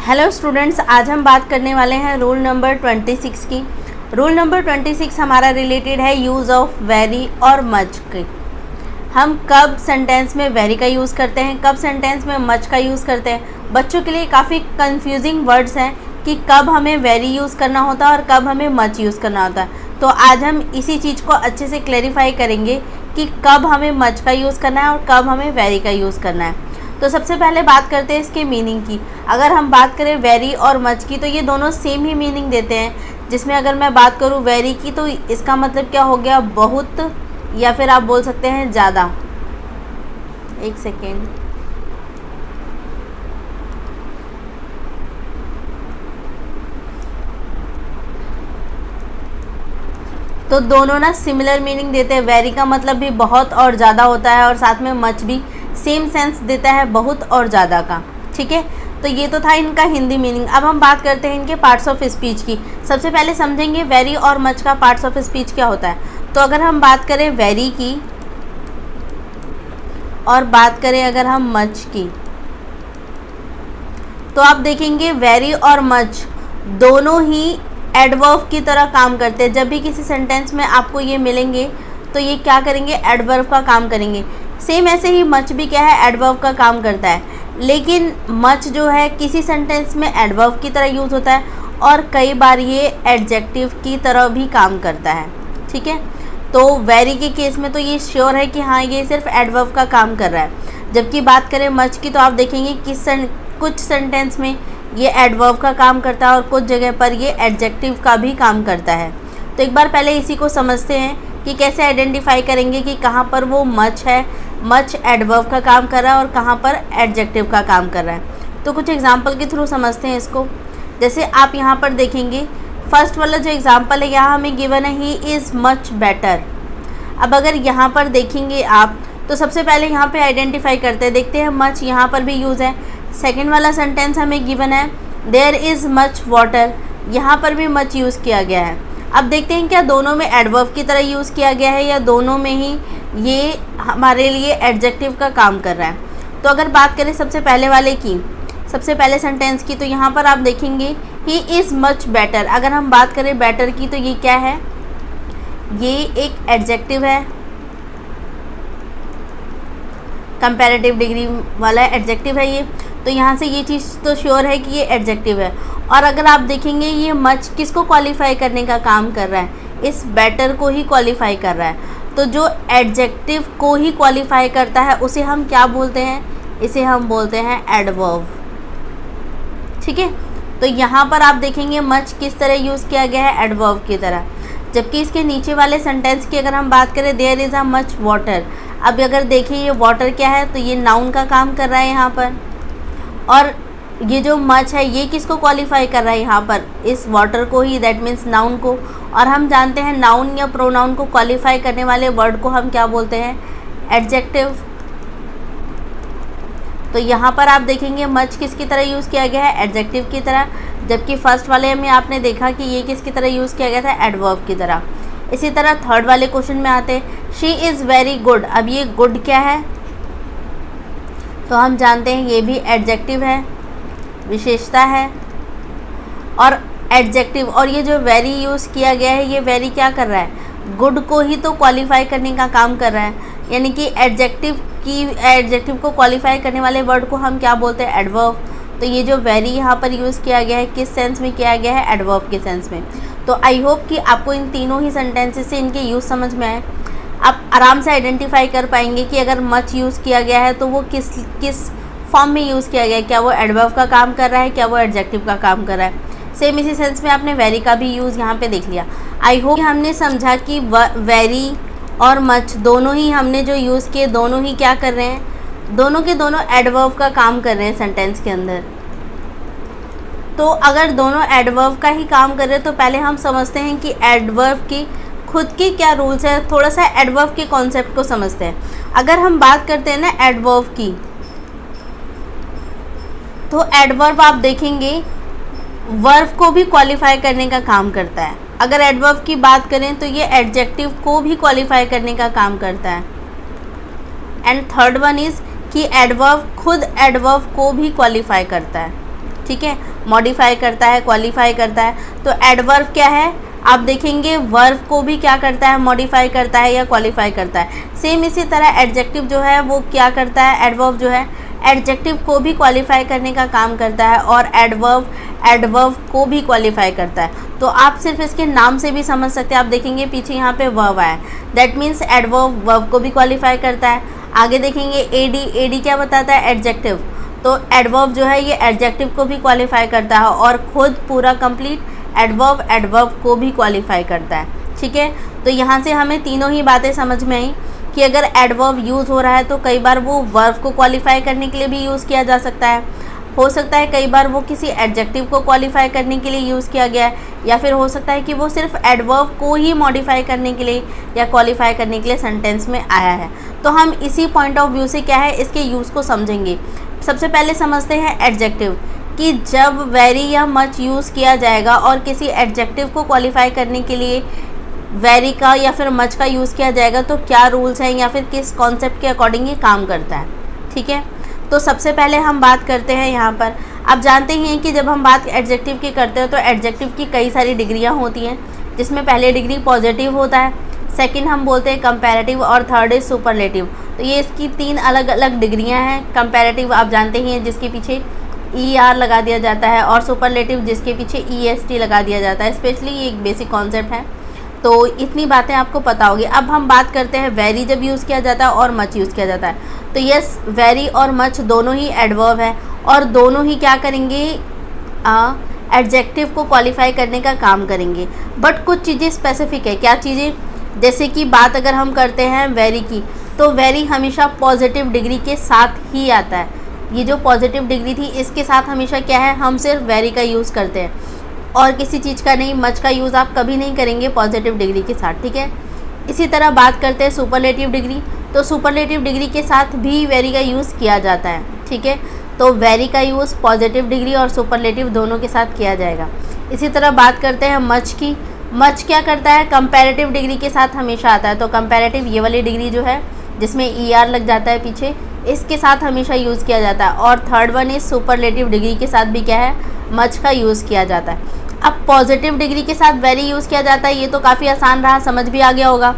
Hello students, आज हम बात करने वाले हैं रूल नंबर 26 की। रूल नंबर 26 हमारा रिलेटेड है यूज़ ऑफ वेरी और मच की। हम कब सेंटेंस में वेरी का यूज़ करते हैं, कब सेंटेंस में मच का यूज़ करते हैं। बच्चों के लिए काफ़ी कंफ्यूजिंग वर्ड्स हैं कि कब हमें वेरी यूज़ करना होता है और कब हमें मच यूज़ करना होता है। तो आज हम इसी चीज़ को अच्छे से क्लैरिफाई करेंगे कि कब हमें मच का यूज़ करना है और कब हमें वेरी का यूज़ करना है। तो सबसे पहले बात करते हैं इसके मीनिंग की। अगर हम बात करें वेरी और मच की तो ये दोनों सेम ही मीनिंग देते हैं। जिसमें अगर मैं बात करूँ वेरी की तो इसका मतलब क्या हो गया, बहुत, या फिर आप बोल सकते हैं ज़्यादा। एक सेकेंड, तो दोनों ना सिमिलर मीनिंग देते हैं। वेरी का मतलब भी बहुत और ज़्यादा होता है और साथ में मच भी सेम सेंस देता है बहुत और ज़्यादा का। ठीक है, तो ये तो था इनका हिंदी मीनिंग। अब हम बात करते हैं इनके पार्ट्स ऑफ स्पीच की। सबसे पहले समझेंगे वेरी और मच का पार्ट्स ऑफ स्पीच क्या होता है। तो अगर हम बात करें वेरी की और बात करें अगर हम मच की, तो आप देखेंगे वेरी और मच दोनों ही एडवर्ब की तरह काम करते हैं। जब भी किसी सेंटेंस में आपको ये मिलेंगे तो ये क्या करेंगे, एडवर्ब का काम करेंगे। सेम ऐसे ही मच भी क्या है, एडवर्ब का काम करता है। लेकिन मच जो है किसी सेंटेंस में एडवर्ब की तरह यूज़ होता है और कई बार ये एडजेक्टिव की तरह भी काम करता है। ठीक है, तो वेरी के केस में तो ये श्योर है कि हाँ ये सिर्फ एडवर्ब का काम कर रहा है। जबकि बात करें मच की तो आप देखेंगे कुछ सेंटेंस में ये एडवर्ब का काम करता है और कुछ जगह पर ये एडजेक्टिव का भी काम करता है। तो एक बार पहले इसी को समझते हैं कि कैसे आइडेंटिफाई करेंगे कि कहाँ पर वो मच है, मच एडवर्ब का काम कर रहा है और कहाँ पर एडजेक्टिव का काम कर रहा है। तो कुछ एग्जांपल के थ्रू समझते हैं इसको। जैसे आप यहाँ पर देखेंगे फर्स्ट वाला जो एग्जांपल है यहाँ हमें गिवन है ही इज़ मच बेटर। अब अगर यहाँ पर देखेंगे आप तो सबसे पहले यहाँ पे आइडेंटिफाई करते हैं, देखते हैं मच यहाँ पर भी यूज़ है। सेकेंड वाला सेंटेंस हमें गिवन है देयर इज़ मच वाटर, यहाँ पर भी मच यूज़ किया गया है। अब देखते हैं क्या दोनों में एडवर्ब की तरह यूज़ किया गया है या दोनों में ही ये हमारे लिए एडजेक्टिव का काम कर रहा है। तो अगर बात करें सबसे पहले वाले की, सबसे पहले सेंटेंस की, तो यहाँ पर आप देखेंगे ही इज़ मच बेटर। अगर हम बात करें बेटर की तो ये क्या है, ये एक एडजेक्टिव है, कंपैरेटिव डिग्री वाला एडजेक्टिव है ये। तो यहाँ से ये चीज़ तो श्योर है कि ये एडजेक्टिव है। और अगर आप देखेंगे ये मच किसको क्वालिफाई करने का काम कर रहा है, इस बेटर को ही क्वालिफाई कर रहा है। तो जो एडजेक्टिव को ही क्वालिफाई करता है उसे हम क्या बोलते हैं, इसे हम बोलते हैं एडवर्ब। ठीक है, तो यहाँ पर आप देखेंगे मच किस तरह यूज़ किया गया है, एडवर्ब की तरह। जबकि इसके नीचे वाले सेंटेंस की अगर हम बात करें there is a much water, अब अगर देखिए ये वाटर क्या है तो ये नाउन का काम कर रहा है यहाँ पर। और ये जो मच है ये किसको क्वालिफाई कर रहा है यहाँ पर, इस वाटर को ही, दैट मीन्स नाउन को। और हम जानते हैं नाउन या प्रोनाउन को क्वालिफाई करने वाले वर्ड को हम क्या बोलते हैं, एडजेक्टिव। तो यहाँ पर आप देखेंगे मच किसकी तरह यूज़ किया गया है, एडजेक्टिव की तरह। जबकि फर्स्ट वाले में आपने देखा कि ये किसकी तरह यूज़ किया गया था, एडवर्ब की तरह। इसी तरह थर्ड वाले क्वेश्चन में आते हैं शी इज़ वेरी गुड। अब ये गुड क्या है, तो हम जानते हैं ये भी एडजेक्टिव है, विशेषता है और एडजेक्टिव। और ये जो वेरी यूज़ किया गया है ये वेरी क्या कर रहा है, गुड को ही तो क्वालिफाई करने का काम कर रहा है। यानी कि एडजेक्टिव को क्वालिफाई करने वाले वर्ड को हम क्या बोलते हैं, एडवर्ब। तो ये जो वेरी यहाँ पर यूज़ किया गया है किस सेंस में किया गया है, एडवर्ब के सेंस में। तो आई होप कि आपको इन तीनों ही सेंटेंसेस से इनके यूज़ समझ में आए। आप आराम से आइडेंटिफाई कर पाएंगे कि अगर मच यूज़ किया गया है तो वो किस फॉर्म में यूज़ किया गया है, क्या वो एडवर्ब का काम कर रहा है, क्या वो एडजेक्टिव का काम कर रहा है। सेम इसी सेंस में आपने वेरी का भी यूज़ यहाँ पे देख लिया। आई होप हमने समझा कि वेरी और मच दोनों ही हमने जो यूज़ किए दोनों ही क्या कर रहे हैं, दोनों के दोनों एडवर्ब का काम कर रहे हैं सेंटेंस के अंदर। तो अगर दोनों एडवर्ब का ही काम कर रहे हैं तो पहले हम समझते हैं कि एडवर्ब की खुद की क्या रूल्स है। थोड़ा सा एडवर्ब के कॉन्सेप्ट को समझते हैं। अगर हम बात करते हैं ना एडवर्ब की, तो एडवर्ब आप देखेंगे वर्ब को भी क्वालिफाई करने का काम करता है। अगर एडवर्ब की बात करें तो ये एडजेक्टिव को भी क्वालिफाई करने का काम करता है। एंड थर्ड वन इज़ कि एडवर्ब खुद एडवर्ब को भी क्वालिफाई करता है। ठीक है, मॉडिफाई करता है, क्वालिफाई करता है। तो एडवर्ब क्या है, आप देखेंगे वर्ब को भी क्या करता है, मॉडिफाई करता है या क्वालिफाई करता है। सेम इसी तरह एडजेक्टिव जो है वो क्या करता है, एडवर्ब जो है एडजेक्टिव को भी क्वालिफाई करने का काम करता है और एडवर्ब को भी क्वालिफाई करता है। तो आप सिर्फ इसके नाम से भी समझ सकते हैं। आप देखेंगे पीछे यहाँ पे वर्ब आया, दैट मीन्स एडवर्ब वर्ब को भी क्वालिफाई करता है। आगे देखेंगे एडी क्या बताता है, एडजेक्टिव। तो एडवर्ब जो है ये एडजेक्टिव को भी क्वालिफाई करता है और खुद पूरा कंप्लीट एडवर्ब को भी क्वालिफाई करता है। ठीक है, तो यहाँ से हमें तीनों ही बातें समझ में आई कि अगर एडवर्ब यूज़ हो रहा है तो कई बार वो वर्ब को क्वालिफाई करने के लिए भी यूज़ किया जा सकता है। हो सकता है कई बार वो किसी एडजेक्टिव को क्वालिफाई करने के लिए यूज़ किया गया है, या फिर हो सकता है कि वो सिर्फ एडवर्ब को ही मॉडिफाई करने के लिए या क्वालिफाई करने के लिए सेंटेंस में आया है। तो हम इसी पॉइंट ऑफ व्यू से क्या है इसके यूज़ को समझेंगे। सबसे पहले समझते हैं एडजेक्टिव, कि जब वेरी या मच यूज़ किया जाएगा और किसी एडजेक्टिव को क्वालिफाई करने के लिए वेरी का या फिर मच का यूज़ किया जाएगा तो क्या रूल्स हैं या फिर किस कॉन्सेप्ट के अकॉर्डिंग ये काम करता है। ठीक है, तो सबसे पहले हम बात करते हैं यहाँ पर। आप जानते ही हैं कि जब हम बात एडजेक्टिव की करते हैं तो एडजेक्टिव की कई सारी डिग्रियाँ होती हैं, जिसमें पहले डिग्री पॉजिटिव होता है, सेकंड हम बोलते हैं कंपैरेटिव और थर्ड इज सुपरलेटिव। तो ये इसकी 3 अलग अलग डिग्रियाँ हैं। कंपैरेटिव आप जानते ही हैं जिसके पीछे ER लगा दिया जाता है, और सुपरलेटिव जिसके पीछे EST लगा दिया जाता है। स्पेशली ये एक बेसिक कॉन्सेप्ट है, तो इतनी बातें आपको पता होगी। अब हम बात करते हैं वेरी जब यूज़ किया जाता है और मच यूज़ किया जाता है। तो यस, वेरी और मच दोनों ही एडवर्ब है और दोनों ही क्या करेंगे, एडजेक्टिव को क्वालिफाई करने का काम करेंगे। बट कुछ चीज़ें स्पेसिफिक है। क्या चीज़ें, जैसे कि बात अगर हम करते हैं वेरी की, तो वेरी हमेशा पॉजिटिव डिग्री के साथ ही आता है। ये जो पॉजिटिव डिग्री थी इसके साथ हमेशा क्या है, हम सिर्फ वेरी का यूज़ करते हैं और किसी चीज़ का नहीं। मच का यूज़ आप कभी नहीं करेंगे पॉजिटिव डिग्री के साथ। ठीक है, इसी तरह बात करते हैं सुपरलेटिव डिग्री, तो सुपरलेटिव डिग्री के साथ भी वेरी का यूज़ किया जाता है। ठीक है, तो वेरी का यूज़ पॉजिटिव डिग्री और सुपरलेटिव दोनों के साथ किया जाएगा। इसी तरह बात करते हैं मच की। मच क्या करता है, कंपैरेटिव डिग्री के साथ हमेशा आता है। तो कंपैरेटिव ये वाली डिग्री जो है जिसमें ER लग जाता है पीछे, इसके साथ हमेशा यूज़ किया जाता है। और third one is superlative degree के साथ भी क्या है, मच का यूज़ किया जाता है। अब पॉजिटिव डिग्री के साथ वेरी यूज़ किया जाता है, ये तो काफ़ी आसान रहा, समझ भी आ गया होगा।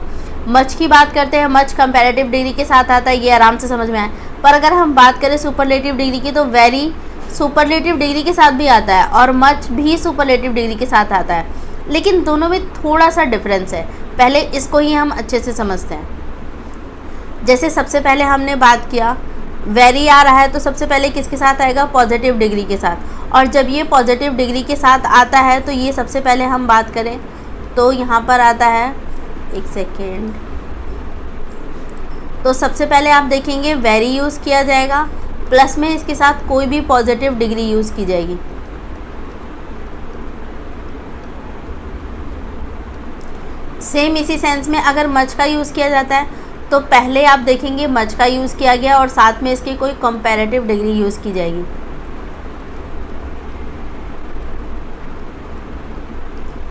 मच की बात करते हैं, मच कंपैरेटिव डिग्री के साथ आता है, ये आराम से समझ में आया। पर अगर हम बात करें सुपरलेटिव डिग्री की, तो वेरी सुपरलेटिव डिग्री के साथ भी आता है और मच भी सुपरलेटिव डिग्री के साथ आता है, लेकिन दोनों में थोड़ा सा डिफरेंस है। पहले इसको ही हम अच्छे से समझते हैं। जैसे सबसे पहले हमने बात किया वेरी आ रहा है, तो सबसे पहले किसके साथ आएगा, पॉजिटिव डिग्री के साथ। और जब ये पॉजिटिव डिग्री के साथ आता है तो ये सबसे पहले हम बात करें तो यहाँ पर आता है, एक सेकेंड, तो सबसे पहले आप देखेंगे वेरी यूज़ किया जाएगा, प्लस में इसके साथ कोई भी पॉजिटिव डिग्री यूज़ की जाएगी। सेम इसी सेंस में अगर मच का यूज़ किया जाता है तो पहले आप देखेंगे मच का यूज़ किया गया और साथ में इसकी कोई कंपैरेटिव डिग्री यूज़ की जाएगी।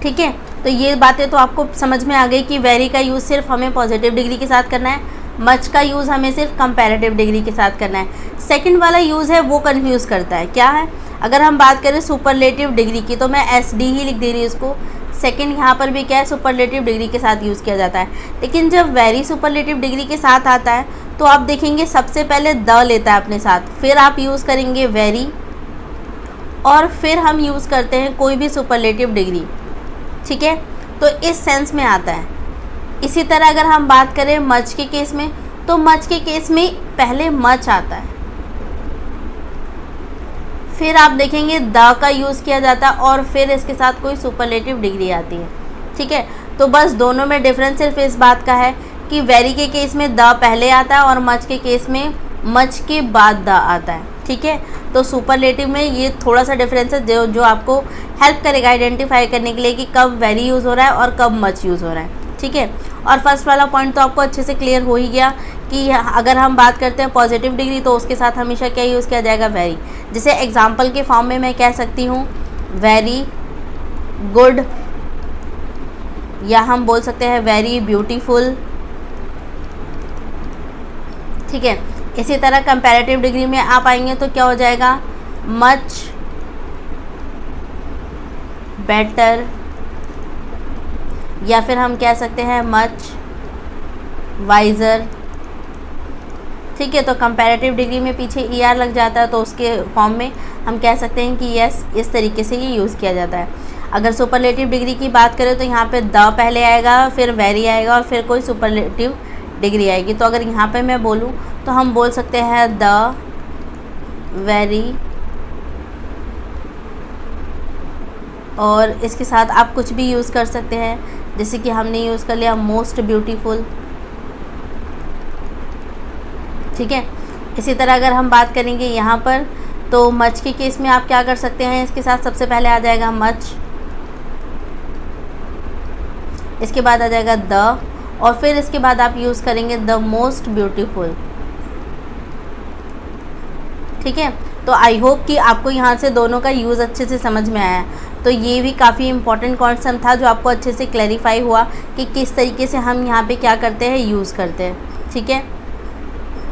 ठीक है, तो ये बातें तो आपको समझ में आ गई कि वेरी का यूज़ सिर्फ हमें पॉजिटिव डिग्री के साथ करना है, मच का यूज़ हमें सिर्फ कंपैरेटिव डिग्री के साथ करना है। सेकंड वाला यूज़ है वो कंफ्यूज करता है। क्या है, अगर हम बात करें सुपरलेटिव डिग्री की तो मैं SD ही लिख दे रही हूँ इसको। सेकंड यहाँ पर भी क्या है, सुपरलेटिव डिग्री के साथ यूज़ किया जाता है। लेकिन जब वेरी सुपरलेटिव डिग्री के साथ आता है तो आप देखेंगे सबसे पहले द लेता है अपने साथ, फिर आप यूज़ करेंगे वेरी, और फिर हम यूज़ करते हैं कोई भी सुपरलेटिव डिग्री। ठीक है, तो इस सेंस में आता है। इसी तरह अगर हम बात करें मच के केस में, तो मच के केस में पहले मच आता है, फिर आप देखेंगे द का यूज़ किया जाता है और फिर इसके साथ कोई सुपरलेटिव डिग्री आती है। ठीक है, तो बस दोनों में डिफरेंस सिर्फ इस बात का है कि वेरी के केस में द पहले आता है और मच के केस में मच के बाद द आता है। ठीक है, तो सुपरलेटिव में ये थोड़ा सा डिफरेंस है जो आपको हेल्प करेगा आइडेंटिफाई करने के लिए कि कब वेरी यूज़ हो रहा है और कब मच यूज़ हो रहा है। ठीक है, और फर्स्ट वाला पॉइंट तो आपको अच्छे से क्लियर हो ही गया कि अगर हम बात करते हैं पॉजिटिव डिग्री तो उसके साथ हमेशा क्या यूज़ किया जाएगा, वेरी। जैसे एग्जाम्पल के फॉर्म में मैं कह सकती हूँ वेरी गुड, या हम बोल सकते हैं वेरी ब्यूटीफुल। ठीक है, इसी तरह कंपैरेटिव डिग्री में आप आएंगे तो क्या हो जाएगा, मच बेटर, या फिर हम कह सकते हैं मच, वाइज़र। ठीक है, तो कंपैरेटिव डिग्री में पीछे ER लग जाता है, तो उसके फॉर्म में हम कह सकते हैं कि यस, इस तरीके से ये यूज़ किया जाता है। अगर सुपरलेटिव डिग्री की बात करें तो यहाँ पे द पहले आएगा, फिर वेरी आएगा और फिर कोई सुपरलेटिव डिग्री आएगी। तो अगर यहाँ पे मैं बोलूँ तो हम बोल सकते हैं द वेरी, और इसके साथ आप कुछ भी यूज़ कर सकते हैं, जैसे कि हमने यूज़ कर लिया मोस्ट ब्यूटीफुल। ठीक है, इसी तरह अगर हम बात करेंगे यहाँ पर, तो मच के केस में आप क्या कर सकते हैं, इसके साथ सबसे पहले आ जाएगा मच, इसके बाद आ जाएगा द, और फिर इसके बाद आप यूज़ करेंगे द मोस्ट ब्यूटीफुल। ठीक है, तो आई होप कि आपको यहाँ से दोनों का यूज़ अच्छे से समझ में आया। तो ये भी काफ़ी इंपॉर्टेंट कॉन्सेप्ट था जो आपको अच्छे से क्लैरिफाई हुआ कि किस तरीके से हम यहाँ पे क्या करते हैं, यूज़ करते हैं। ठीक है,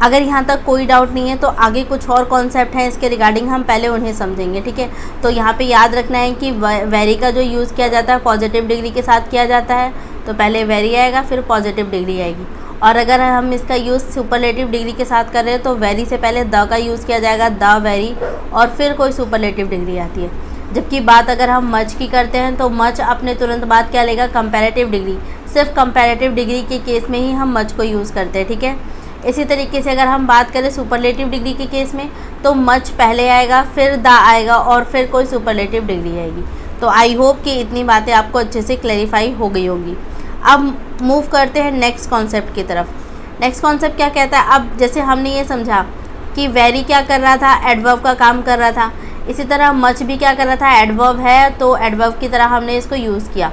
अगर यहाँ तक कोई डाउट नहीं है तो आगे कुछ और कॉन्सेप्ट हैं इसके रिगार्डिंग, हम पहले उन्हें समझेंगे। ठीक है, तो यहाँ पे याद रखना है कि वेरी का जो यूज़ किया जाता है पॉजिटिव डिग्री के साथ किया जाता है, तो पहले वेरी आएगा फिर पॉजिटिव डिग्री आएगी। और अगर हम इसका यूज़ सुपरलेटिव डिग्री के साथ कर रहे हैं तो वेरी से पहले द का यूज़ किया जाएगा, द वेरी, और फिर कोई सुपरलेटिव डिग्री आती है। जबकि बात अगर हम मच की करते हैं तो मच अपने तुरंत बाद क्या लेगा, कंपैरेटिव डिग्री। सिर्फ कंपैरेटिव डिग्री के केस में ही हम मच को यूज़ करते हैं। ठीक है, इसी तरीके से अगर हम बात करें सुपरलेटिव डिग्री के केस में तो मच पहले आएगा, फिर द आएगा और फिर कोई सुपरलेटिव डिग्री आएगी। तो आई होप कि इतनी बातें आपको अच्छे से क्लैरिफाई हो गई होगी। अब मूव करते हैं नेक्स्ट कॉन्सेप्ट की तरफ। नेक्स्ट कॉन्सेप्ट क्या कहता है, अब जैसे हमने ये समझा कि वेरी क्या कर रहा था, एडवर्ब का काम कर रहा था, इसी तरह मच भी क्या कर रहा था, एडवर्ब है तो एडवर्ब की तरह हमने इसको यूज़ किया।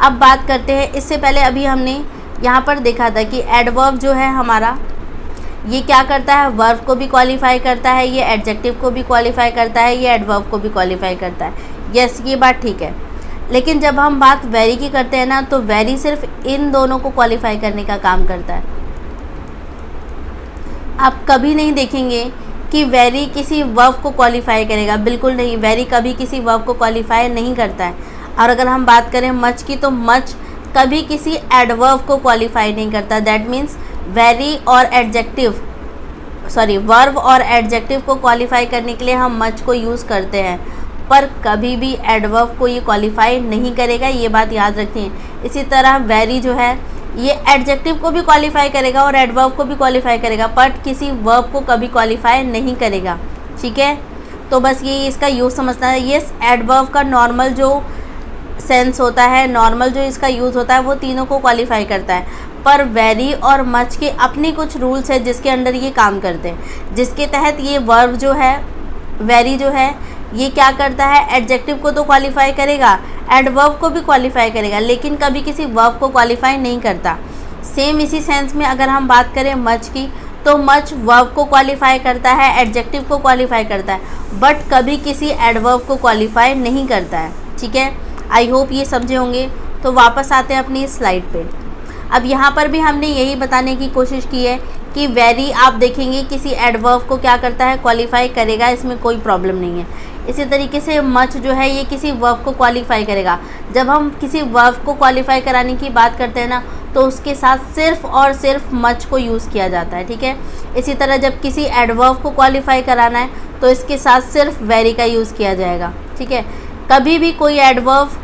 अब बात करते हैं, इससे पहले अभी हमने यहाँ पर देखा था कि एडवर्ब जो है हमारा, ये क्या करता है, वर्ब को भी क्वालिफाई करता है, ये एडजेक्टिव को भी क्वालिफाई करता है, ये एडवर्ब को भी क्वालिफाई करता है। यस, ये बात ठीक है। लेकिन जब हम बात वेरी की करते हैं ना, तो वेरी सिर्फ इन दोनों को क्वालिफाई करने का काम करता है। आप कभी नहीं देखेंगे कि वेरी किसी वर्ब को क्वालिफाई करेगा, बिल्कुल नहीं, वेरी कभी किसी वर्ब को क्वालिफाई नहीं करता है। और अगर हम बात करें मच की, तो मच कभी किसी एडवर्ब को क्वालिफाई नहीं करता। दैट मीन्स वेरी और एडजेक्टिव, वर्ब और एडजेक्टिव को क्वालिफाई करने के लिए हम मच को यूज़ करते हैं, पर कभी भी एडवर्ब को ये क्वालिफाई नहीं करेगा, ये बात याद रखें। इसी तरह वेरी जो है ये एडजेक्टिव को भी क्वालिफाई करेगा और एडवर्ब को भी क्वालिफाई करेगा, बट किसी वर्ब को कभी क्वालिफाई नहीं करेगा। ठीक है, तो बस ये इसका यूज़ समझना है। ये एडवर्ब का नॉर्मल जो सेंस होता है, नॉर्मल जो इसका यूज़ होता है, वो तीनों को क्वालिफाई करता है, पर वेरी और मच के अपने कुछ रूल्स है जिसके अंडर ये काम करते हैं, जिसके तहत ये वर्ब जो है, वेरी जो है, ये क्या करता है, एडजेक्टिव को तो क्वालिफाई करेगा, एडवर्ब को भी क्वालिफाई करेगा, लेकिन कभी किसी वर्ब को क्वालिफाई नहीं करता। सेम इसी सेंस में अगर हम बात करें मच की, तो मच वर्ब को क्वालिफाई करता है, एडजेक्टिव को क्वालिफाई करता है, बट कभी किसी एडवर्ब को क्वालिफाई नहीं करता है। ठीक है, आई होप ये समझे होंगे। तो वापस आते हैं अपनी स्लाइड पे। अब यहाँ पर भी हमने यही बताने की कोशिश की है कि वेरी आप देखेंगे किसी एडवर्ब को क्या करता है, क्वालिफाई करेगा, इसमें कोई प्रॉब्लम नहीं है। इसी तरीके से मच जो है ये किसी वर्ब को क्वालिफाई करेगा। जब हम किसी वर्ब को क्वालिफाई कराने की बात करते हैं ना, तो उसके साथ सिर्फ और सिर्फ मच को यूज़ किया जाता है। ठीक है, इसी तरह जब किसी एडवर्ब को क्वालिफाई कराना है तो इसके साथ सिर्फ वेरी का यूज़ किया जाएगा। ठीक है, कभी भी कोई एडवर्ब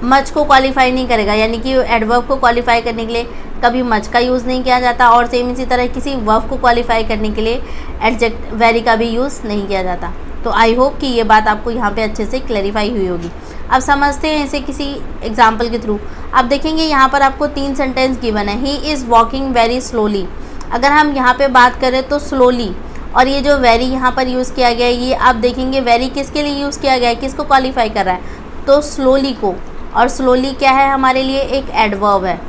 मच को क्वालिफाई नहीं करेगा, यानी कि एडवर्ब को क्वालिफाई करने के लिए कभी मच का यूज़ नहीं किया जाता, और सेम इसी तरह किसी वर्ब को क्वालिफाई करने के लिए वेरी का भी यूज़ नहीं किया जाता। तो आई होप कि ये बात आपको यहाँ पे अच्छे से क्लैरिफाई हुई होगी। अब समझते हैं इसे किसी एग्जाम्पल के थ्रू। आप देखेंगे यहाँ पर आपको 3 सेंटेंस गिवन है। He is walking very slowly. अगर हम यहाँ पे बात करें तो स्लोली, और ये जो वेरी यहाँ पर यूज़ किया गया है, ये आप देखेंगे वेरी किसके लिए यूज़ किया गया है, किसको क्वालिफाई कर रहा है, तो स्लोली को। और स्लोली क्या है हमारे लिए, एक एडवर्ब है।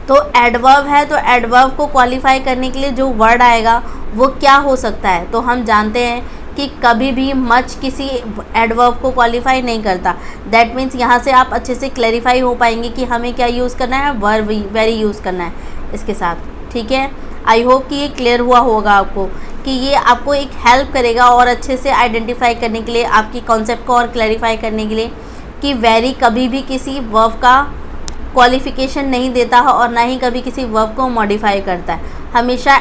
तो एडवर्ब है, तो एडवर्ब को क्वालिफाई करने के लिए जो वर्ड आएगा वो क्या हो सकता है, तो हम जानते हैं कि कभी भी मच किसी एडवर्ब को क्वालिफाई नहीं करता। दैट मीन्स यहाँ से आप अच्छे से क्लैरिफाई हो पाएंगे कि हमें क्या यूज़ करना है, वर्ब वेरी यूज़ करना है इसके साथ। ठीक है, आई होप कि ये क्लियर हुआ होगा आपको कि ये आपको एक हेल्प करेगा और अच्छे से आइडेंटिफाई करने के लिए, आपकी कॉन्सेप्ट को और क्लैरिफाई करने के लिए कि वेरी कभी भी किसी वर्ब का क्वालिफिकेशन नहीं देता है और ना ही कभी किसी वर्ब को मॉडिफाई करता है। हमेशा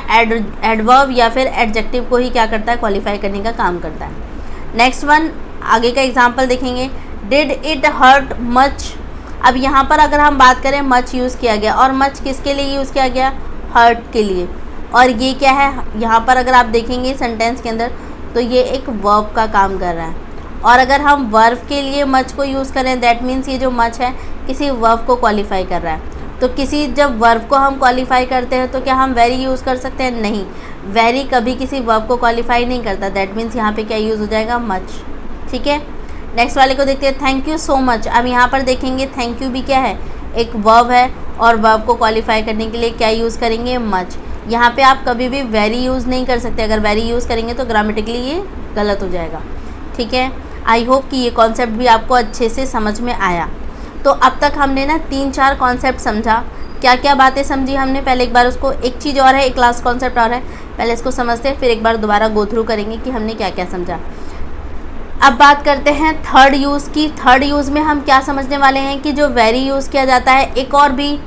एडवर्ब या फिर एडजेक्टिव को ही क्या करता है, क्वालिफाई करने का काम करता है। नेक्स्ट वन, आगे का एग्जांपल देखेंगे। Did it hurt much. अब यहाँ पर अगर हम बात करें, मच यूज़ किया गया और मच किसके लिए यूज़ किया गया, हर्ट के लिए। और ये क्या है, यहाँ पर अगर आप देखेंगे सेंटेंस के अंदर तो ये एक वर्ब का काम कर रहा है। और अगर हम वर्ब के लिए मच को यूज़ करें, दैट मीन्स ये जो मच है किसी वर्ब को क्वालिफाई कर रहा है। तो किसी जब वर्ब को हम क्वालिफाई करते हैं तो क्या हम वेरी यूज़ कर सकते हैं, नहीं, वेरी कभी किसी वर्ब को क्वालिफाई नहीं करता। दैट मीन्स यहाँ पे क्या यूज़ हो जाएगा, मच। ठीक है, नेक्स्ट वाले को देखते हैं, थैंक यू सो मच। अब यहाँ पर देखेंगे थैंक यू भी क्या है, एक वर्ब है और वर्ब को क्वालिफाई करने के लिए क्या यूज़ करेंगे, मच। यहाँ पे आप कभी भी वेरी यूज़ नहीं कर सकते, अगर वेरी यूज़ करेंगे तो ग्रामेटिकली ये गलत हो जाएगा। ठीक है, आई होप कि ये कॉन्सेप्ट भी आपको अच्छे से समझ में आया। तो अब तक हमने ना 3-4 कॉन्सेप्ट समझा। क्या क्या बातें समझी हमने, पहले एक बार उसको, एक चीज़ और है, एक लास्ट कॉन्सेप्ट और है, पहले इसको समझते हैं, फिर एक बार दोबारा गो थ्रू करेंगे कि हमने क्या क्या समझा। अब बात करते हैं थर्ड यूज़ की। थर्ड यूज़ में हम क्या समझने वाले हैं कि जो वेरी यूज़ किया जाता है, एक और भी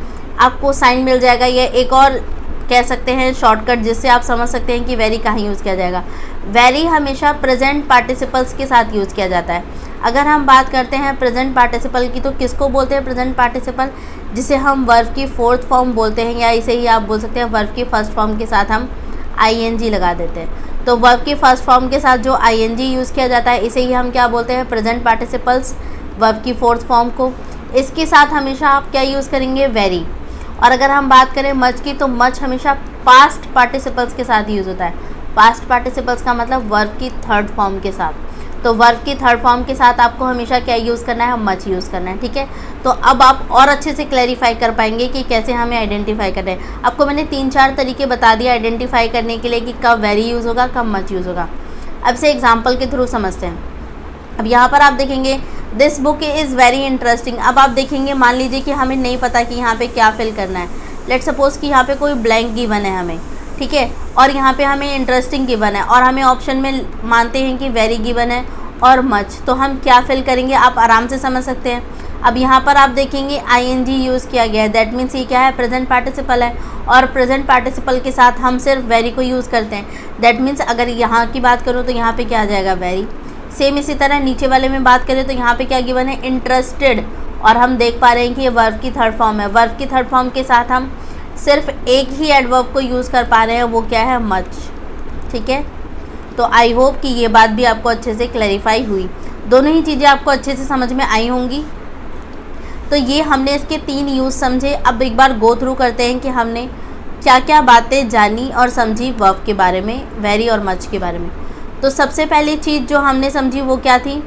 आपको साइन मिल जाएगा, ये एक और कह सकते हैं शॉर्टकट जिससे आप समझ सकते हैं कि वेरी कहाँ यूज़ किया जाएगा। वेरी हमेशा प्रेजेंट पार्टिसिपल्स के साथ यूज़ किया जाता है। अगर हम बात करते हैं प्रेजेंट पार्टिसिपल की, तो किसको बोलते हैं प्रेजेंट पार्टिसिपल, जिसे हम वर्ब की फोर्थ फॉर्म बोलते हैं, या इसे ही आप बोल सकते हैं वर्ब की फर्स्ट फॉर्म के साथ हम आईएनजी लगा देते हैं। तो वर्ब की फर्स्ट फॉर्म के साथ जो आईएनजी यूज़ किया जाता है, इसे ही हम क्या बोलते हैं, प्रेजेंट पार्टिसिपल्स। वर्ब की फोर्थ फॉर्म को, इसके साथ हमेशा आप क्या यूज़ करेंगे, वेरी। और अगर हम बात करें मच की, तो मच हमेशा पास्ट पार्टिसिपल्स के साथ यूज़ होता है। पास्ट पार्टिसिपल्स का मतलब वर्ब की थर्ड फॉर्म के साथ। तो वर्ब की थर्ड फॉर्म के साथ आपको हमेशा क्या यूज़ करना है, मच यूज़ करना है। ठीक है, तो अब आप और अच्छे से क्लैरिफाई कर पाएंगे कि कैसे हमें आइडेंटिफाई करना है। आपको मैंने 3-4 तरीके बता दिए आइडेंटिफाई करने के लिए कि कब वेरी यूज़ होगा, कब मच यूज़ होगा। अब से एग्जाम्पल के थ्रू समझते हैं। अब यहाँ पर आप देखेंगे this book is very interesting. अब आप देखेंगे, मान लीजिए कि हमें नहीं पता कि यहाँ पे क्या फिल करना है। लेट्स सपोज़ कि यहाँ पे कोई ब्लैंक गिवन है हमें, ठीक है, और यहाँ पे हमें इंटरेस्टिंग गिवन है और हमें ऑप्शन में मानते हैं कि वेरी गिवन है और मच। तो हम क्या फिल करेंगे, आप आराम से समझ सकते हैं। अब यहाँ पर आप देखेंगे आईएनजी यूज़ किया गया है, दैट मीन्स ये क्या है, प्रेजेंट पार्टिसिपल है। और प्रेजेंट पार्टिसिपल के साथ हम सिर्फ वेरी को यूज़ करते हैं। दैट मीन्स अगर यहाँ की बात करूँ तो यहाँ पे क्या आ जाएगा, वेरी। सेम इसी तरह नीचे वाले में बात करें तो यहाँ पे क्या गिवन है, इंटरेस्टेड। और हम देख पा रहे हैं कि ये वर्ब की थर्ड फॉर्म है। वर्ब की थर्ड फॉर्म के साथ हम सिर्फ एक ही एडवर्ब को यूज़ कर पा रहे हैं, वो क्या है, मच। ठीक है, तो आई होप कि ये बात भी आपको अच्छे से क्लैरिफाई हुई, दोनों ही चीज़ें आपको अच्छे से समझ में आई होंगी। तो ये हमने इसके 3 यूज़ समझे। अब एक बार गो थ्रू करते हैं कि हमने क्या क्या बातें जानी और समझी वर्ब के बारे में, वेरी और मच के बारे में। तो सबसे पहली चीज़ जो हमने समझी वो क्या थी,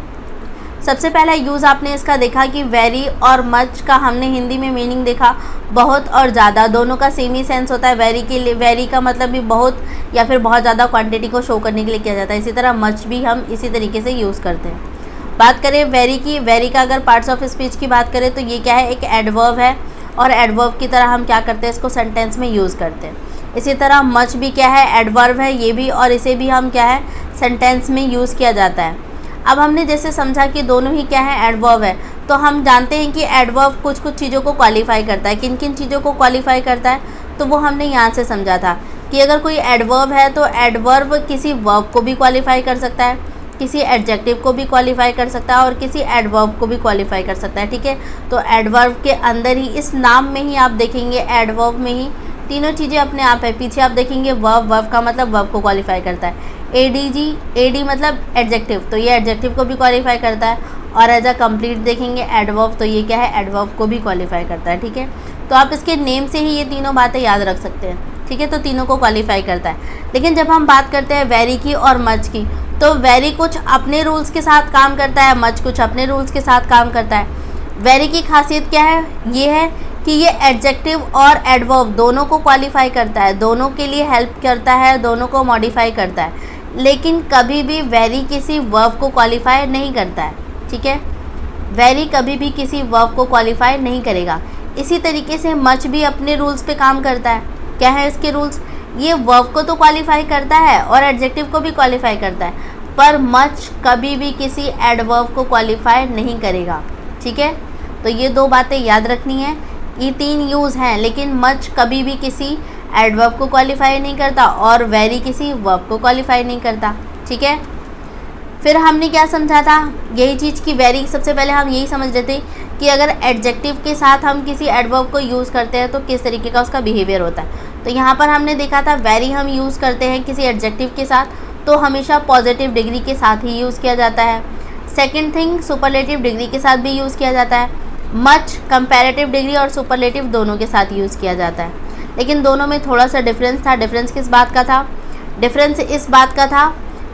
सबसे पहला यूज़ आपने इसका देखा कि वेरी और मच का हमने हिंदी में मीनिंग देखा, बहुत और ज़्यादा, दोनों का सेम ही सेंस होता है। वेरी के लिए, वेरी का मतलब भी बहुत या फिर बहुत ज़्यादा क्वांटिटी को शो करने के लिए किया जाता है। इसी तरह मच भी हम इसी तरीके से यूज़ करते हैं। बात करें वेरी की, वेरी का अगर पार्ट्स ऑफ स्पीच की बात करें तो ये क्या है, एक एडवर्ब है और एडवर्ब की तरह हम क्या करते हैं, इसको सेंटेंस में यूज़ करते हैं। इसी तरह मच भी क्या है, एडवर्ब है ये भी, और इसे भी हम क्या है, सेंटेंस में यूज़ किया जाता है। अब हमने जैसे समझा कि दोनों ही क्या है, एडवर्ब है, तो हम जानते हैं कि एडवर्ब कुछ कुछ चीज़ों को क्वालिफाई करता है। किन किन चीज़ों को क्वालिफाई करता है, तो वो हमने यहाँ से समझा था कि अगर कोई एडवर्ब है तो एडवर्ब किसी वर्ब को भी क्वालिफाई कर सकता है, किसी एडजेक्टिव को भी क्वालिफाई कर सकता है और किसी एडवर्ब को भी क्वालिफाई कर सकता है। ठीक है, तो एडवर्ब के अंदर ही, इस नाम में ही आप देखेंगे, एडवर्ब में ही तीनों चीज़ें अपने आप है। पीछे आप देखेंगे वर्ब, वर्ब का मतलब वर्ब को क्वालिफाई करता है। एडीजी, एडी मतलब एडजेक्टिव, तो ये एडजेक्टिव को भी क्वालिफाई करता है। और एज अ कंप्लीट देखेंगे एडवर्ब, तो ये क्या है, एडवर्ब को भी क्वालिफाई करता है। ठीक है, तो आप इसके नेम से ही ये तीनों बातें याद रख सकते हैं। ठीक है, तो तीनों को क्वालिफाई करता है। लेकिन जब हम बात करते हैं वेरी की और मच की, तो वेरी कुछ अपने रूल्स के साथ काम करता है, मच कुछ अपने रूल्स के साथ काम करता है। वेरी की खासियत क्या है, ये है कि ये एडजेक्टिव और एडवर्ब दोनों को क्वालिफाई करता है, दोनों के लिए हेल्प करता है, दोनों को मॉडिफाई करता है। लेकिन कभी भी वेरी किसी वर्ब को क्वालिफाई नहीं करता है। ठीक है, वेरी कभी भी किसी वर्ब को क्वालिफाई नहीं करेगा। इसी तरीके से मच भी अपने रूल्स पे काम करता है। क्या है इसके रूल्स, ये वर्ब को तो क्वालिफाई करता है और एडजेक्टिव को भी क्वालिफाई करता है, पर मच कभी भी किसी एडवर्ब को क्वालिफाई नहीं करेगा। ठीक है, तो ये दो बातें याद रखनी है। ये तीन यूज़ हैं, लेकिन मच कभी भी किसी एडवर्ब को क्वालिफाई नहीं करता और वेरी किसी वर्ब को क्वालिफाई नहीं करता। ठीक है, फिर हमने क्या समझा था, यही चीज़ की वेरी, सबसे पहले हम यही समझ रहे थे कि अगर एडजेक्टिव के साथ हम किसी एडवर्ब को यूज़ करते हैं तो किस तरीके का उसका बिहेवियर होता है। तो यहाँ पर हमने देखा था वेरी हम यूज़ करते हैं किसी एडजेक्टिव के साथ तो हमेशा पॉजिटिव डिग्री के साथ ही यूज़ किया जाता है। सेकेंड थिंग, सुपरलेटिव डिग्री के साथ भी यूज़ किया जाता है। मच कंपैरेटिव डिग्री और सुपरलेटिव दोनों के साथ यूज़ किया जाता है, लेकिन दोनों में थोड़ा सा डिफरेंस था। डिफरेंस किस बात का था? डिफरेंस इस बात का था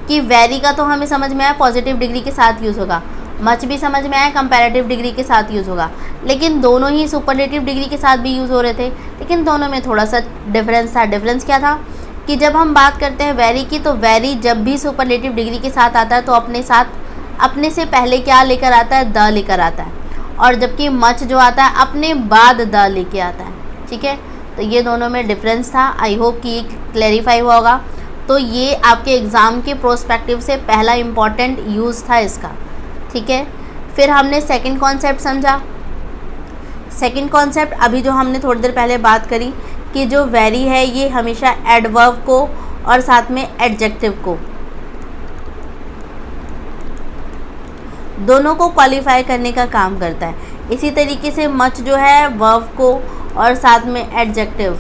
कि वेरी का तो हमें समझ में आया पॉजिटिव डिग्री के साथ यूज़ होगा, मच भी समझ में आया कंपैरेटिव डिग्री के साथ यूज़ होगा, लेकिन दोनों ही सुपरलेटिव डिग्री के साथ भी यूज़ हो रहे थे, लेकिन दोनों में थोड़ा सा डिफरेंस था। डिफरेंस क्या था कि जब हम बात करते हैं वेरी की, तो वेरी जब भी सुपरलेटिव डिग्री के साथ आता है तो अपने से पहले क्या लेकर आता है? द लेकर आता है, और जबकि मच जो आता है अपने बाद द लेके आता है। ठीक है, तो ये दोनों में डिफरेंस था। आई होप कि क्लैरिफाई हुआ होगा। तो ये आपके एग्ज़ाम के प्रोस्पेक्टिव से पहला इम्पॉर्टेंट यूज़ था इसका। ठीक है, फिर हमने सेकंड कॉन्सेप्ट समझा। सेकंड कॉन्सेप्ट अभी जो हमने थोड़ी देर पहले बात करी कि जो वेरी है ये हमेशा एडवर्ब को और साथ में एडजेक्टिव को दोनों को क्वालिफाई करने का काम करता है। इसी तरीके से मच जो है वर्ब को और साथ में एडजेक्टिव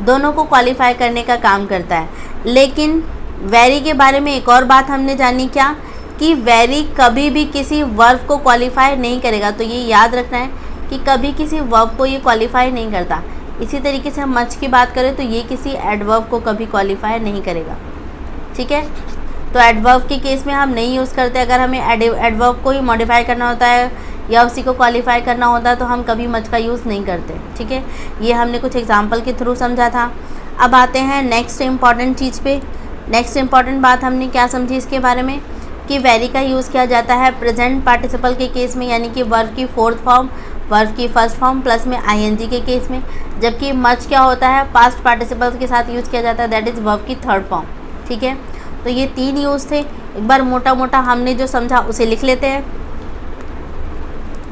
दोनों को क्वालिफाई करने का काम करता है। लेकिन वेरी के बारे में एक और बात हमने जानी, क्या कि वेरी कभी भी किसी वर्ब को क्वालिफाई नहीं करेगा। तो ये याद रखना है कि कभी किसी वर्ब को ये क्वालिफाई नहीं करता। इसी तरीके से हम मच की बात करें तो ये किसी एडवर्ब को कभी क्वालिफाई नहीं करेगा। ठीक है, तो एडवर्ब के केस में हम नहीं यूज़ करते। अगर हमें एडवर्ब को ही मॉडिफाई करना होता है या उसी को क्वालिफाई करना होता है तो हम कभी मच का यूज़ नहीं करते। ठीक है, ये हमने कुछ एग्जांपल के थ्रू समझा था। अब आते हैं नेक्स्ट इम्पॉर्टेंट चीज़ पे। नेक्स्ट इम्पॉर्टेंट बात हमने क्या समझी इसके बारे में कि वेरी का यूज़ किया जाता है प्रेजेंट पार्टिसिपल के केस में, यानी कि वर्ब की फोर्थ फॉर्म, वर्ब की फर्स्ट फॉर्म प्लस में आईएनजी के केस में। जबकि मच क्या होता है? पास्ट पार्टिसिपल्स के साथ यूज़ किया जाता है, दैट इज़ वर्ब की थर्ड फॉर्म। ठीक है, तो ये तीन यूज़ थे। एक बार मोटा मोटा हमने जो समझा उसे लिख लेते हैं।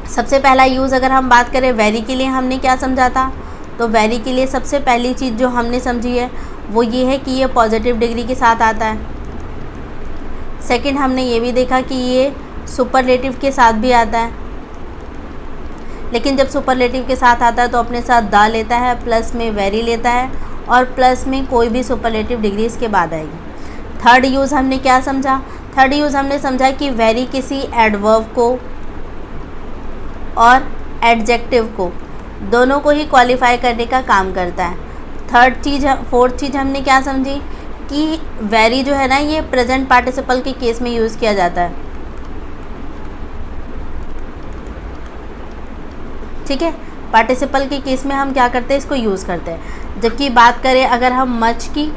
सबसे पहला यूज़ अगर हम बात करें वेरी के लिए, हमने क्या समझा था? तो वेरी के लिए सबसे पहली चीज़ जो हमने समझी है वो ये है कि ये पॉजिटिव डिग्री के साथ आता है। सेकंड, हमने ये भी देखा कि ये सुपरलेटिव के साथ भी आता है, लेकिन जब सुपरलेटिव के साथ आता है तो अपने साथ द लेता है, प्लस में वेरी लेता है और प्लस में कोई भी सुपरलेटिव डिग्री इसके बाद आएगी। थर्ड यूज़ हमने क्या समझा? थर्ड यूज़ हमने समझा कि वेरी किसी एडवर्ब को और एडजेक्टिव को दोनों को ही क्वालिफाई करने का काम करता है। फोर्थ चीज़ हमने क्या समझी कि वेरी जो है ना ये प्रेजेंट पार्टिसिपल के केस में यूज़ किया जाता है। ठीक है, पार्टिसिपल के केस में हम क्या करते हैं? इसको यूज़ करते हैं। जबकि बात करें अगर हम मच की,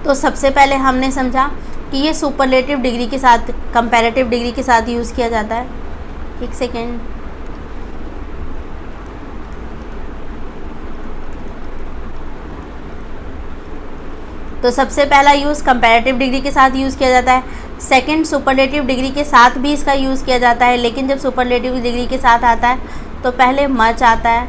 तो सबसे पहले हमने समझा कि ये सुपरलेटिव डिग्री के साथ, कंपैरेटिव डिग्री के साथ यूज़ किया जाता है। एक सेकेंड, तो सबसे पहला यूज़ कंपैरेटिव डिग्री के साथ यूज़ किया जाता है। सेकंड, सुपरलेटिव डिग्री के साथ भी इसका यूज़ किया जाता है, लेकिन जब सुपरलेटिव डिग्री के साथ आता है तो पहले मच आता है,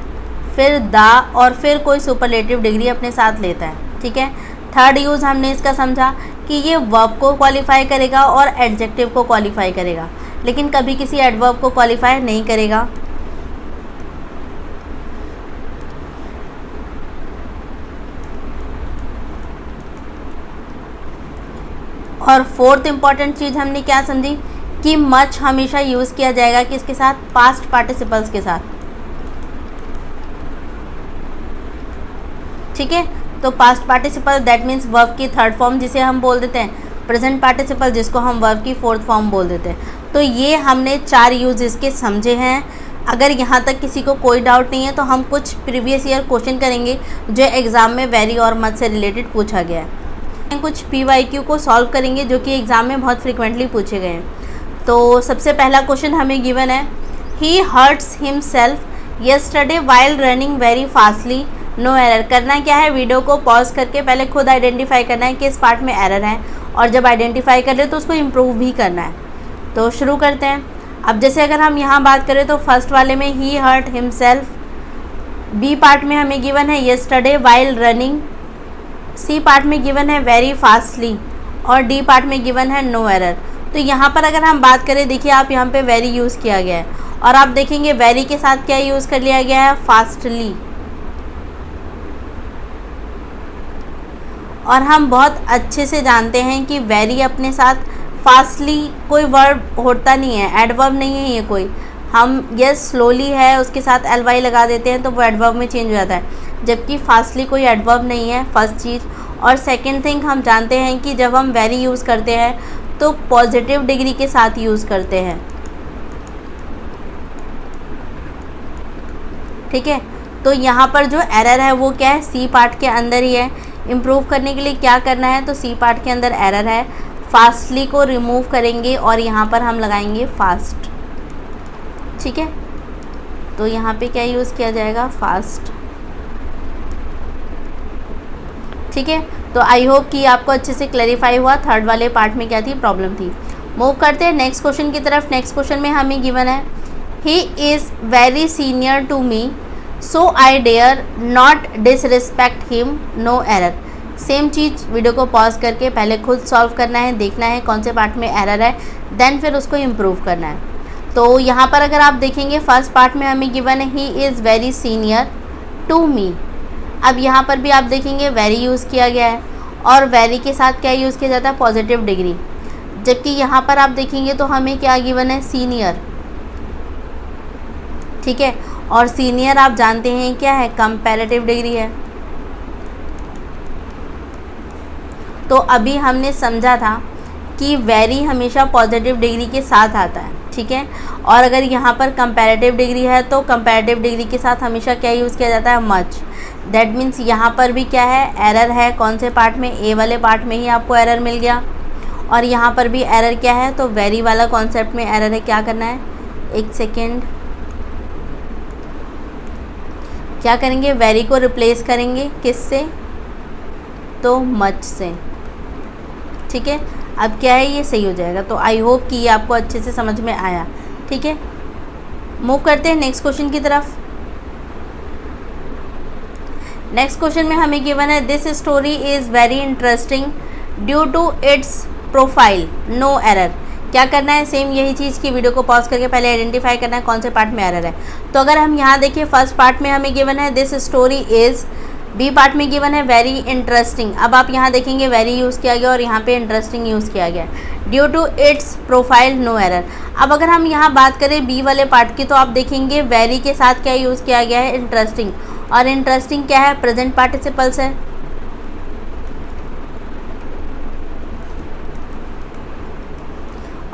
फिर द और फिर कोई सुपरलेटिव डिग्री अपने साथ लेता है। ठीक है, थर्ड यूज़ हमने इसका समझा कि ये वर्ब को क्वालिफाई करेगा और एडजेक्टिव को क्वालिफाई करेगा, लेकिन कभी किसी एडवर्ब को क्वालिफाई नहीं करेगा। और फोर्थ इंपॉर्टेंट चीज़ हमने क्या समझी कि मच हमेशा यूज़ किया जाएगा किसके साथ? पास्ट पार्टिसिपल्स के साथ। ठीक है, तो past participle that means verb की थर्ड फॉर्म जिसे हम बोल देते हैं, प्रेजेंट पार्टिसिपल जिसको हम वर्ब की फोर्थ फॉर्म बोल देते हैं। तो ये हमने 4 यूज़ इसके समझे हैं। अगर यहाँ तक किसी को कोई डाउट नहीं है तो हम कुछ प्रीवियस ईयर क्वेश्चन करेंगे जो एग्ज़ाम में वेरी और मच से रिलेटेड पूछा गया है। कुछ PYQ को सॉल्व करेंगे जो कि एग्ज़ाम में बहुत फ्रिक्वेंटली पूछे गए हैं। तो सबसे पहला क्वेश्चन हमें गिवन है, he hurts himself yesterday while running very fastly no error. करना क्या है, वीडियो को पॉज करके पहले खुद आइडेंटिफाई करना है कि इस पार्ट में एरर है, और जब आइडेंटिफाई कर ले तो उसको इम्प्रूव भी करना है। तो शुरू करते हैं। अब जैसे अगर हम यहाँ बात करें तो फर्स्ट वाले में ही हर्ट हिमसेल्फ, बी पार्ट में हमें गिवन है yesterday while running, C part में गिवन है वेरी फास्टली, और डी पार्ट में गिवन है नो एरर। तो यहाँ पर अगर हम बात करें, देखिए आप यहाँ पे वेरी यूज़ किया गया है, और आप देखेंगे वेरी के साथ क्या यूज़ कर लिया गया है, फास्टली। और हम बहुत अच्छे से जानते हैं कि वेरी अपने साथ फास्टली कोई वर्ब होता नहीं है, एडवर्ब नहीं है ये कोई। हम यस स्लोली है उसके साथ एल लगा देते हैं तो वो एडवर्ब में चेंज हो जाता है, जबकि फास्टली कोई एडवर्ब नहीं है, फर्स्ट चीज़। और सेकंड थिंग, हम जानते हैं कि जब हम वेरी यूज़ करते हैं तो पॉजिटिव डिग्री के साथ यूज़ करते हैं, ठीक है। तो यहाँ पर जो एरर है वो क्या है, सी पार्ट के अंदर ही है। इम्प्रूव करने के लिए क्या करना है, तो सी पार्ट के अंदर एरर है, फास्टली को रिमूव करेंगे और यहाँ पर हम लगाएंगे फास्ट, ठीक है। तो यहाँ पे क्या यूज़ किया जाएगा, फास्ट, ठीक है। तो आई होप कि आपको अच्छे से क्लैरिफाई हुआ थर्ड वाले पार्ट में क्या थी प्रॉब्लम थी। मूव करते हैं नेक्स्ट क्वेश्चन की तरफ। नेक्स्ट क्वेश्चन में हमें गिवन है he is very senior to me so I dare not disrespect him no error. Same चीज़, वीडियो को पॉज करके पहले खुद सॉल्व करना है, देखना है कौन से पार्ट में एरर है, देन फिर उसको इम्प्रूव करना है। तो यहाँ पर अगर आप देखेंगे फर्स्ट पार्ट में हमें गिवन है he is very senior to me. अब यहाँ पर भी आप देखेंगे वेरी यूज़ किया गया है, और वेरी के साथ क्या यूज़ किया जाता है, पॉजिटिव डिग्री। जबकि यहाँ पर आप देखेंगे तो हमें क्या गिवन है, सीनियर, ठीक है। और सीनियर आप जानते हैं क्या है, कंपैरेटिव डिग्री है। तो अभी हमने समझा था कि वेरी हमेशा पॉजिटिव डिग्री के साथ आता है, ठीक है। और अगर यहाँ पर कंपैरेटिव डिग्री है तो कंपैरेटिव डिग्री के साथ हमेशा क्या यूज़ किया जाता है, मच। दैट मीन्स यहाँ पर भी क्या है, एरर है। कौन से पार्ट में, ए वाले पार्ट में ही आपको एरर मिल गया। और यहाँ पर भी एरर क्या है, तो वेरी वाला कॉन्सेप्ट में एरर है। क्या करना है, एक सेकेंड, क्या करेंगे, वेरी को रिप्लेस करेंगे किससे, तो मच से, ठीक है। अब क्या है, ये सही हो जाएगा। तो आई होप कि ये आपको अच्छे से समझ में आया, ठीक है। मूव करते हैं नेक्स्ट क्वेश्चन की तरफ। नेक्स्ट क्वेश्चन में हमें गिवन है this story is very interesting due to its profile no error. क्या करना है, सेम यही चीज़ की, वीडियो को पॉज करके पहले आइडेंटिफाई करना है कौन से पार्ट में एरर है। तो अगर हम यहाँ देखिए फर्स्ट पार्ट में हमें गिवन है this story is, B part में गिवन है वेरी इंटरेस्टिंग। अब आप यहाँ देखेंगे वेरी यूज़ किया गया और यहाँ पे इंटरेस्टिंग यूज़ किया गया, due to its profile no error. अब अगर हम यहाँ बात करें बी वाले पार्ट की, तो आप देखेंगे वेरी के साथ क्या यूज़ किया गया है, इंटरेस्टिंग। और इंटरेस्टिंग क्या है, प्रेजेंट पार्टिसिपल्स है।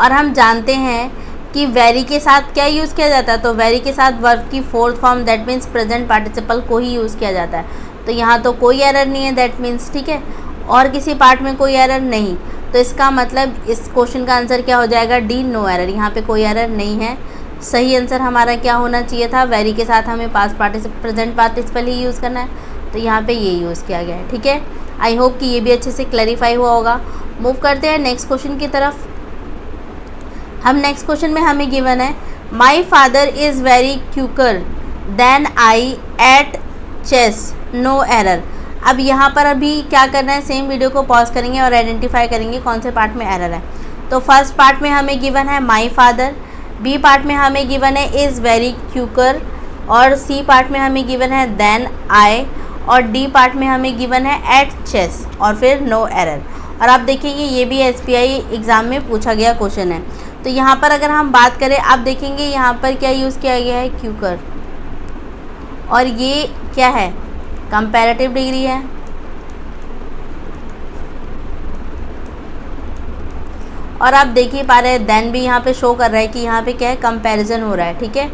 और हम जानते हैं कि वेरी के साथ क्या यूज़ किया जाता है, तो वेरी के साथ वर्ब की fourth form that means present participle को ही यूज़ किया जाता है। तो यहाँ तो कोई एरर नहीं है, दैट मीन्स, ठीक है। और किसी पार्ट में कोई एरर नहीं, तो इसका मतलब इस क्वेश्चन का आंसर क्या हो जाएगा, डी, नो एरर। यहाँ पे कोई एरर नहीं है। सही आंसर हमारा क्या होना चाहिए था, वेरी के साथ हमें पास्ट पार्टिसिपल प्रेजेंट पार्टिसिपल ही यूज़ करना है, तो यहाँ पे ये यूज़ किया गया है, ठीक है। आई होप कि ये भी अच्छे से क्लैरिफाई हुआ होगा। मूव करते हैं नेक्स्ट क्वेश्चन की तरफ। हम नेक्स्ट क्वेश्चन में हमें गिवन है my father is very quicker than I at chess no error. अब यहाँ पर अभी क्या करना है, सेम वीडियो को पॉज करेंगे और आइडेंटिफाई करेंगे कौन से पार्ट में एरर है। तो फर्स्ट पार्ट में हमें गिवन है माई फादर, बी पार्ट में हमें गिवन है इज़ वेरी क्यूकर, और सी पार्ट में हमें गिवन है देन आई, और डी पार्ट में हमें गिवन है एट चेस, और फिर नो एरर। और आप देखिए ये भी SBI एग्ज़ाम में पूछा गया क्वेश्चन है। तो यहाँ पर अगर हम बात करें, आप देखेंगे यहाँ पर क्या यूज़ किया गया है, क्यूकर, और ये क्या है, कंपैरेटिव डिग्री है। और आप देख ही पा रहे हैं देन भी यहाँ पे शो कर रहा है कि यहाँ पे क्या है, कंपैरिजन हो रहा है, ठीक है।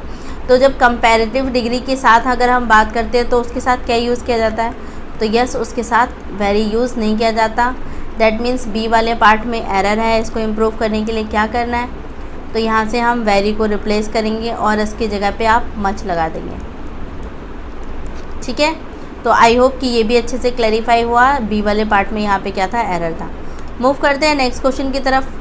तो जब कंपैरेटिव डिग्री के साथ अगर हम बात करते हैं तो उसके साथ क्या यूज़ किया जाता है, तो यस, उसके साथ वेरी यूज़ नहीं किया जाता। दैट मीन्स बी वाले पार्ट में एरर है, इसको इम्प्रूव करने के लिए क्या करना है, तो यहाँ से हम वेरी को रिप्लेस करेंगे और इसकी जगह पे आप मच लगा देंगे, ठीक है। तो आई होप कि ये भी अच्छे से क्लैरिफाई हुआ। बी वाले पार्ट में यहाँ पे क्या था, एरर था। मूव करते हैं नेक्स्ट क्वेश्चन की तरफ।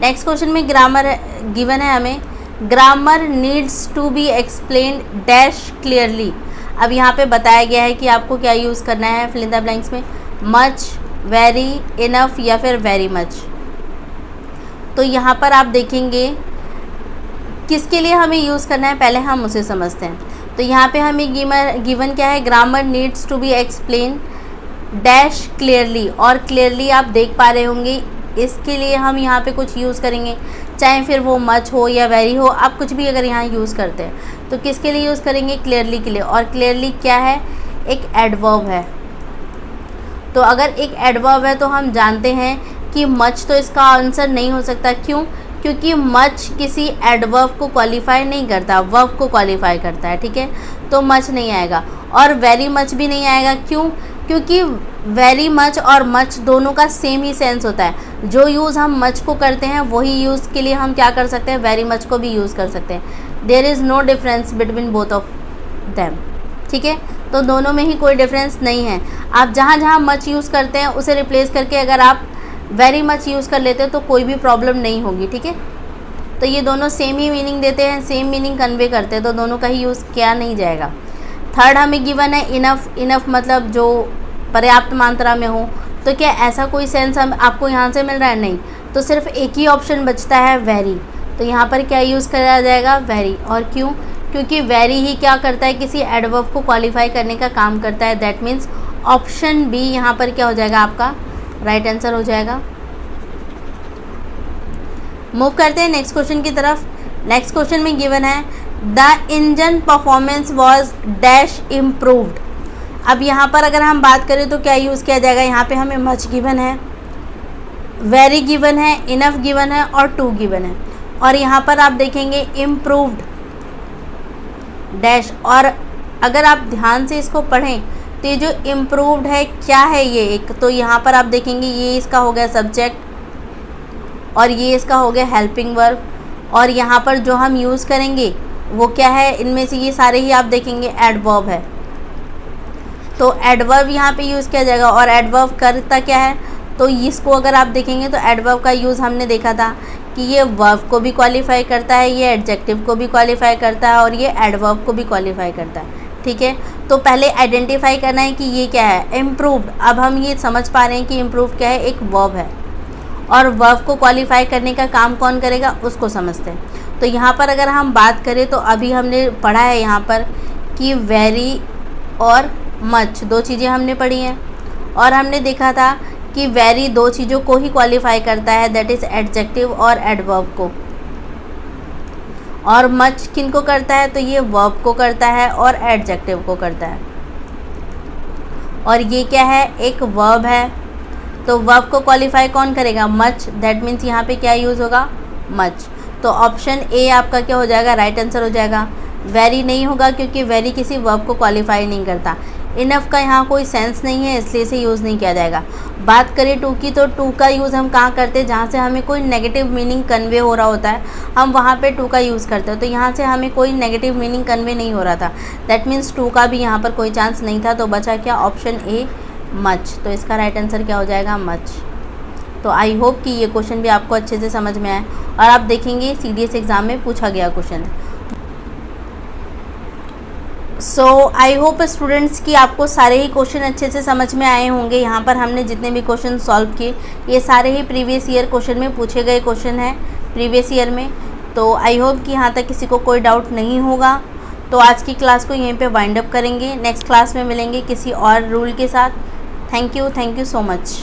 नेक्स्ट क्वेश्चन में ग्रामर गिवन है हमें, grammar needs to be explained dash clearly. अब यहाँ पे बताया गया है कि आपको क्या यूज़ करना है फिल इन द ब्लैंक्स में, मच, वेरी, इनफ या फिर वेरी मच। तो यहाँ पर आप देखेंगे किसके लिए हमें यूज़ करना है, पहले हम उसे समझते हैं। तो यहाँ पे हमें गिवन क्या है, grammar needs to be explain dash clearly, और क्लियरली आप देख पा रहे होंगे, इसके लिए हम यहाँ पे कुछ यूज़ करेंगे, चाहे फिर वो मच हो या वेरी हो, आप कुछ भी अगर यहाँ यूज़ करते हैं तो किसके लिए यूज़ करेंगे, क्लियरली के लिए। और क्लियरली क्या है, एक एडवर्ब है। तो अगर एक एडवर्ब है तो हम जानते हैं कि मच तो इसका आंसर नहीं हो सकता। क्यों? क्योंकि मच किसी एडवर्ब को क्वालिफाई नहीं करता, वर्ब को क्वालिफाई करता है, ठीक है। तो मच नहीं आएगा, और वेरी मच भी नहीं आएगा। क्यों? क्योंकि वेरी मच और मच दोनों का सेम ही सेंस होता है। जो यूज़ हम मच को करते हैं वही यूज़ के लिए हम क्या कर सकते हैं, वेरी मच को भी यूज़ कर सकते हैं। There is no difference between both of them, ठीक है। तो दोनों में ही कोई डिफरेंस नहीं है। आप जहाँ जहाँ मच यूज़ करते हैं उसे रिप्लेस करके अगर आप वेरी मच यूज़ कर लेते हैं तो कोई भी प्रॉब्लम नहीं होगी, ठीक है। तो ये दोनों सेम ही मीनिंग देते हैं, सेम मीनिंग कन्वे करते हैं, तो दोनों का ही यूज़ किया नहीं जाएगा। थर्ड हमें गिवन है इनफ। इनफ मतलब जो पर्याप्त मात्रा में हो। तो क्या ऐसा कोई सेंस हम आपको यहाँ से मिल रहा है? नहीं। तो सिर्फ एक ही ऑप्शन बचता है, वेरी। तो यहाँ पर क्या यूज़ करा जाएगा, वेरी। और क्यों? क्योंकि वेरी ही क्या करता है, किसी एडवर्ब को क्वालिफाई करने का काम करता है। दैट मीन्स ऑप्शन बी यहाँ पर क्या हो जाएगा, आपका राइट आंसर हो जाएगा। मूव करते हैं नेक्स्ट क्वेश्चन की तरफ। नेक्स्ट क्वेश्चन में गिवन है the engine performance was dash improved. अब यहाँ पर अगर हम बात करें तो क्या यूज़ किया जाएगा, यहाँ पे हमें मच गिवन है, वेरी गिवन है, इनफ गिवन है और टू गिवन है। और यहाँ पर आप देखेंगे इम्प्रूव्ड डैश। और अगर आप ध्यान से इसको पढ़ें तो ये जो इम्प्रूव्ड है क्या है, ये एक, तो यहाँ पर आप देखेंगे ये इसका हो गया सब्जेक्ट और ये इसका हो गया हेल्पिंग वर्ब। और यहाँ पर जो हम यूज़ करेंगे वो क्या है, इनमें से ये सारे ही आप देखेंगे एडवर्ब है। तो एडवर्ब यहाँ पे यूज़ किया जाएगा। और एडवर्ब करता क्या है, तो इसको अगर आप देखेंगे तो एडवर्ब का यूज़ हमने देखा था कि ये वर्ब को भी क्वालिफाई करता है, ये एडजेक्टिव को भी क्वालिफाई करता है और ये एडवर्ब को भी क्वालिफाई करता है, ठीक है। तो पहले आइडेंटिफाई करना है कि ये क्या है, इम्प्रूव्ड। अब हम ये समझ पा रहे हैं कि इम्प्रूव क्या है, एक वर्ब है, और वर्ब को क्वालिफाई करने का काम कौन करेगा, उसको समझते हैं। तो यहाँ पर अगर हम बात करें तो अभी हमने पढ़ा है यहाँ पर कि वेरी और मच दो चीज़ें हमने पढ़ी हैं, और हमने देखा था कि वेरी दो चीज़ों को ही क्वालिफाई करता है, दैट इज़ एडजेक्टिव और एडवर्ब को। और मच किन को करता है, तो ये वर्ब को करता है और एडजेक्टिव को करता है। और ये क्या है, एक वर्ब है, तो वर्ब को क्वालिफाई कौन करेगा, मच। दैट मीन्स यहाँ पे क्या यूज़ होगा, मच। तो ऑप्शन ए आपका क्या हो जाएगा, राइट आंसर हो जाएगा। वेरी नहीं होगा क्योंकि वेरी किसी वर्ब को क्वालिफाई नहीं करता। इनफ का यहाँ कोई सेंस नहीं है, इसलिए इसे यूज़ नहीं किया जाएगा। बात करें टू की, तो टू का यूज़ हम कहाँ करते हैं, जहाँ से हमें कोई नेगेटिव मीनिंग कन्वे हो रहा होता है, हम वहाँ पे टू का यूज़ करते हैं। तो यहाँ से हमें कोई नेगेटिव मीनिंग कन्वे नहीं हो रहा था, दैट मीन्स टू का भी यहाँ पर कोई चांस नहीं था। तो बचा क्या, ऑप्शन ए मच। तो इसका राइट आंसर क्या हो जाएगा, मच। तो आई होप कि ये क्वेश्चन भी आपको अच्छे से समझ में आए, और आप देखेंगे CDS एग्ज़ाम में पूछा गया क्वेश्चन है। सो आई होप स्टूडेंट्स कि आपको सारे ही क्वेश्चन अच्छे से समझ में आए होंगे। यहाँ पर हमने जितने भी क्वेश्चन सॉल्व किए ये सारे ही प्रीवियस ईयर क्वेश्चन में पूछे गए क्वेश्चन हैं प्रीवियस ईयर में। तो आई होप कि यहाँ तक किसी को कोई डाउट नहीं होगा। तो आज की क्लास को यहीं पे वाइंड अप करेंगे, नेक्स्ट क्लास में मिलेंगे किसी और रूल के साथ। Thank you so much.